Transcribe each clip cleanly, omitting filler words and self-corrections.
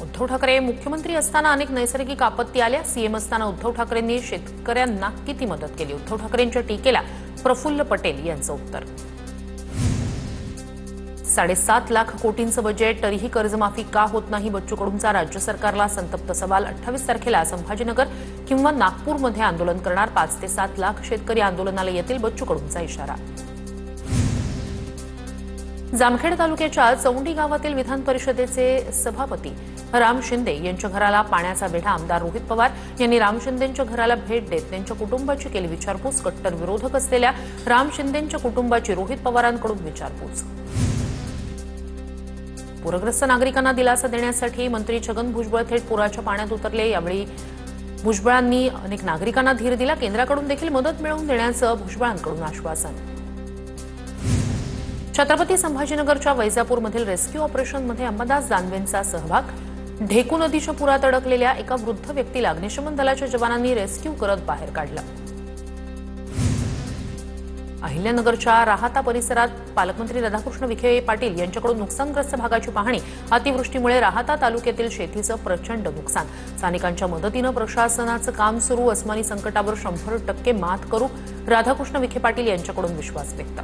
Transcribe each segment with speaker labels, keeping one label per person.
Speaker 1: उद्धव ठाकरे मुख्यमंत्री असताना अनेक नैसर्गिक आपत्ती आल्या। सीएम असताना उद्धव ठाकरेंनी शेतकऱ्यांना किती मदत केली? उद्धव ठाकरेंच्या टीकेला प्रफुल्ल पटेल यांचं उत्तर। 7.5 लाख कोटींचं बजेट तरीही कर्जमाफी का होत नाही? बच्चू कडूंचा राज्य सरकारला संतप्त सवाल। 28 तारखेला संभाजीनगर किंवा नागपूरमध्ये आंदोलन करणार। 5 ते 7 लाख शेतकरी आंदोलनाला येतील, बच्चू कडूंचा इशारा। जामखेड तालुक्याच्या चौंडी गावातील विधान परिषदेचे सभापती राम शिंदे यांच्या घराला पाण्याचा वेढा। आमदार रोहित पवार यांनी राम शिंदेंच्या घराला भेट देत त्यांच्या कुटुंबाची केली विचारपूस। कट्टर विरोधक असलेल्या राम शिंदेंच्या कुटुंबाची रोहित पवारांकडून विचारपूस। पूरग्रस्त नागरिकांना दिलासा देण्यासाठी मंत्री छगन भुजबळ थेट पुराच्या पाण्यात उतरले। यावेळी भुजबळांनी अनेक नागरिकांना धीर दिला। केंद्राकडून देखील मदत मिळवून देण्याचं भुजबळांकडून आश्वासन। छत्रपती संभाजीनगरच्या वैजापूरमधील रेस्क्यू ऑपरेशनमध्ये अंबादास दानवेंचा सहभाग। ढेकू नदीच्या पुरात अडकलेल्या एका वृद्ध व्यक्तीला अग्निशमन दलाच्या जवानांनी रेस्क्यू करत बाहेर काढलं। अहिल्यानगरच्या राहाता परिसरात पालकमंत्री राधाकृष्ण विखे पाटील यांच्याकडून नुकसानग्रस्त भागाची पाहणी। अतिवृष्टीमुळे राहाता तालुक्यातील शेतीचं प्रचंड नुकसान। स्थानिकांच्या मदतीनं प्रशासनाचं काम सुरू। अस्मानी संकटावर 100% मात करू, राधाकृष्ण विखे पाटील यांच्याकडून विश्वास व्यक्त।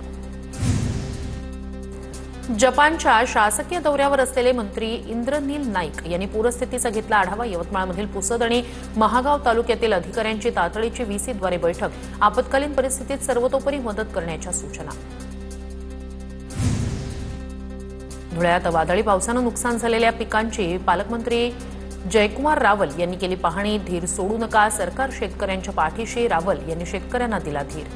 Speaker 1: जपानच्या शासकीय दौऱ्यावर असलेले मंत्री इंद्रनील नाईक यांनी पूरस्थितीचा घेतला आढावा। यवतमाळमधील पुसद आणि महागाव तालुक्यातील अधिकाऱ्यांची तातडीची व्हीसीद्वारे बैठक। आपत्कालीन परिस्थितीत सर्वतोपरी मदत करण्याच्या सूचना। धुळ्यात वादळी पावसानं नुकसान झालेल्या पिकांची पालकमंत्री जयकुमार रावल यांनी केली पाहणी। धीर सोडू नका, सरकार शेतकऱ्यांच्या पाठीशी। रावल यांनी शेतकऱ्यांना दिला धीर।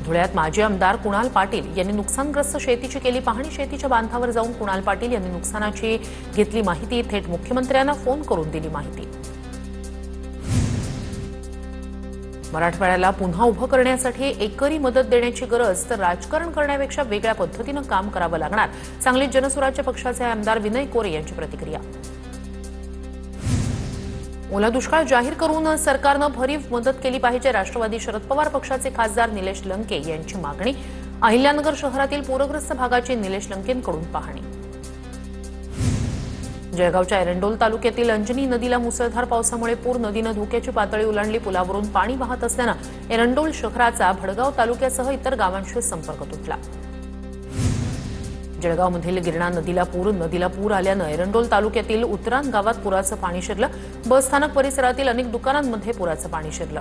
Speaker 1: धुळ्यात माजी आमदार कुणाल पाटील यांनी नुकसानग्रस्त शेतीची केली पाहणी। शेतीच्या बांधावर जाऊन कुणाल पाटील यांनी नुकसानाची घेतली माहिती। थेट मुख्यमंत्र्यांना फोन करून दिली माहिती। मराठवाड्याला पुन्हा उभं करण्यासाठी एकरी मदत देण्याची गरज, तर राजकारण करण्यापेक्षा वेगळ्या पद्धतीनं काम करावं लागणार। सांगलीत जनसुराज्य पक्षाचे आमदार विनय कोरे यांची प्रतिक्रिया। ओला दुष्काळ जाहीर करून सरकारनं भरीव मदत केली पाहिजे। राष्ट्रवादी शरद पवार पक्षाचे खासदार निलेश लंके यांची मागणी। अहिल्यानगर शहरातील पूरग्रस्त भागाची निलेश लंकेंकडून पाहणी। जळगावच्या एरंडोल तालुक्यातील अंजनी नदीला मुसळधार पावसामुळे पूर। नदीनं धोक्याची पातळी ओलांडली। पुलावरून पाणी वाहत असल्यानं एरंडोल शहराचा भडगाव तालुक्यासह इतर गावांशी संपर्क तुटला। जळगावमधील गिरणा नदीला पूर आल्यानं एरंडोल तालुक्यातील उतरान गावात पुराचं पाणी शिरलं। बस स्थानक परिसरातील अनेक दुकानांमध्ये पुराचं पाणी शिरलं।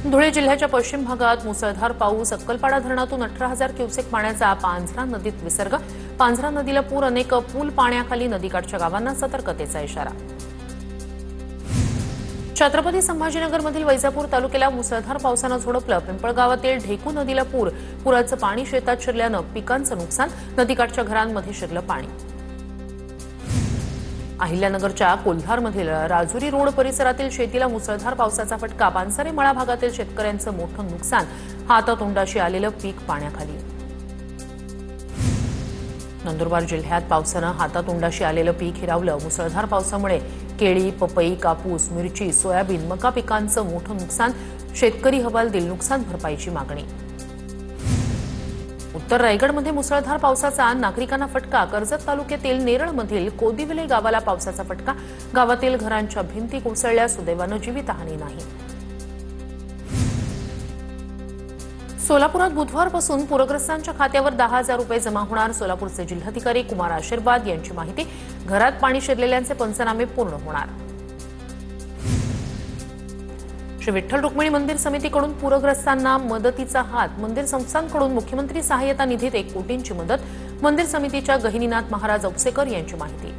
Speaker 1: धुळे जिल्ह्याच्या पश्चिम भागात मुसळधार पाऊस। अक्कलपाडा धरणातून 18,000 क्युसेक पाण्याचा पांझरा नदीत विसर्ग। पांझरा नदीला पूर। अनेक पूल पाण्याखाली। नदीकाठच्या गावांना सतर्कतेचा इशारा। छत्रपती संभाजीनगरमधील वैजापूर तालुक्याला मुसळधार पावसानं झोडपलं। पिंपळगावातील ढेकू नदीला पुराचं पाणी शेतात शिरल्यानं पिकांचं नुकसान। नदीकाठच्या घरांमध्ये शिरलं पाणी। अहिल्यानगरच्या कोल्हारमधील राजुरी रोड परिसरातील शेतीला मुसळधार पावसाचा फटका। पानसरे मळा भागातील शेतकऱ्यांचं मोठं नुकसान। हातातोंडाशी आलेलं पीक पाण्याखाली। नंदुरबार जिल्ह्यात पावसानं हातातोंडाशी आलेलं पीक हिरावलं। मुसळधार पावसामुळे केळी, पपई, कापूस, मिरची, सोयाबीन, मका पिकांचं मोठं नुकसान। शेतकरी हवालदिल नुकसान भरपाईची मागणी। उत्तर रायगडमध्ये मुसळधार पावसाचा नागरिकांना फटका। कर्जत तालुक्यातील नेरळमधील कोदिवले गावाला पावसाचा फटका। गावातील घरांच्या भिंती कोसळल्या। सुदैवानं जीवितहानी नाही। सोलापुरात बुधवारपासून पूरग्रस्तांच्या खात्यावर 10,000 रुपये जमा होणार। सोलापूरचे जिल्हाधिकारी कुमार आशीर्वाद यांची माहिती। घरात पाणी शिरलेल्यांचे पंचनामे पूर्ण होणार। श्री विठ्ठल रुक्मिणी मंदिर समितीकडून पूरग्रस्तांना मदतीचा हात। मंदिर संस्थांकडून मुख्यमंत्री सहाय्यता निधीत 1 कोटींची मदत। मंदिर समितीच्या गहिनीनाथ महाराज औसेकर यांची माहिती।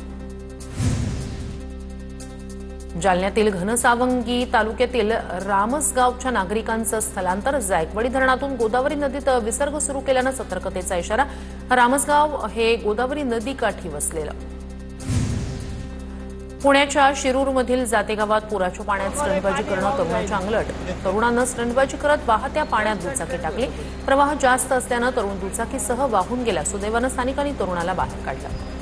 Speaker 1: जालन्यातील घनसावंगी तालुक्यातील रामसगावच्या नागरिकांचं स्थलांतर। जायकवाडी धरणातून गोदावरी नदीत विसर्ग सुरू केल्यानं सतर्कतेचा इशारा। रामसगाव हे गोदावरी नदीकाठी वसलेलं। पुण्याच्या शिरूरमधील जाते गावात पुराच्या पाण्यात स्टंटबाजी करणं तरुणाच्या अंगलट। तरुणानं स्टंटबाजी करत वाहत्या पाण्यात दुचाकी टाकली। प्रवाह जास्त असल्यानं तरुण दुचाकीसह वाहून गेला। सुदैवानं स्थानिकांनी तरुणाला बाहेर काढलं।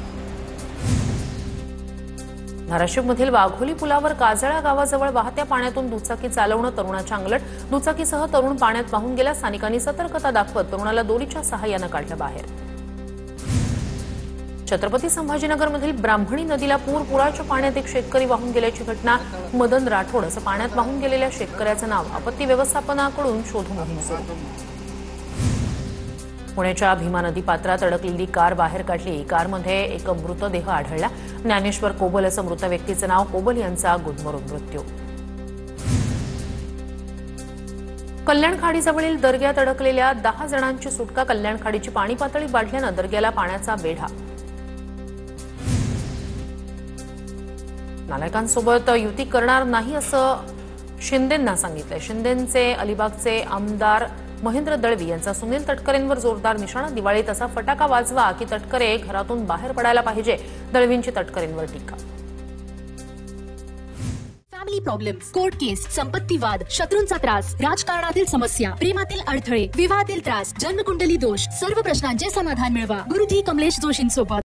Speaker 1: धाराशिवमधील वाघोली पुलावर काजळा गावाजवळ वाहत्या पाण्यातून दुचाकी चालवणं तरुणाच्या अंगलट। दुचाकीसह तरुण पाण्यात वाहून गेला। स्थानिकांनी सतर्कता दाखवत तरुणाला दोरीच्या सहाय्यानं काढलं बाहेर। छत्रपती संभाजीनगरमधील ब्राह्मणी नदीला पुराच्या पाण्यात एक शेतकरी वाहून गेल्याची घटना. मदन राठोड असं पाण्यात वाहून गेलेल्या शेतकऱ्याचं नाव. आपत्ती व्यवस्थापनाकडून शोध मोहीम सुरू. पुण्याच्या भीमा नदी पात्रात अडकलेली कार बाहेर काढली. कारमध्ये एक मृतदेह आढळला. ज्ञानेश्वर कोबल असं मृत व्यक्तीचं नाव. कोबल यांचा गुदमरून मृत्यू. कल्याण खाडीजवळील दर्ग्यात अडकलेल्या 10 जणांची सुटका. कल्याण खाडीची पाणी पातळी वाढल्यानं दर्ग्याला पाण्याचा वेढा. नालायकांसोबत युती करणार नाही असं शिंदेंना सांगितलंय. शिंदेंचे अलिबागचे आमदार महेंद्र दळवी यांचा सुनील तटकरेंवर जोरदार निशाणा. दिवाळीत असा फटाका वाजवा की तटकरे घरातून बाहेर पडायला पाहिजे. दळवींची तटकरेंवर टीका.
Speaker 2: फॅमिली प्रॉब्लेम्स, कोर्ट केस, संपत्ती वाद, शत्रूंचा त्रास, राजकारणातील समस्या, प्रेमातील अडथळे, विवाहातील त्रास, जन्मकुंडली दोष, सर्व प्रश्नांचे समाधान मिळवा गुरुजी कमलेश जोशींसोबत.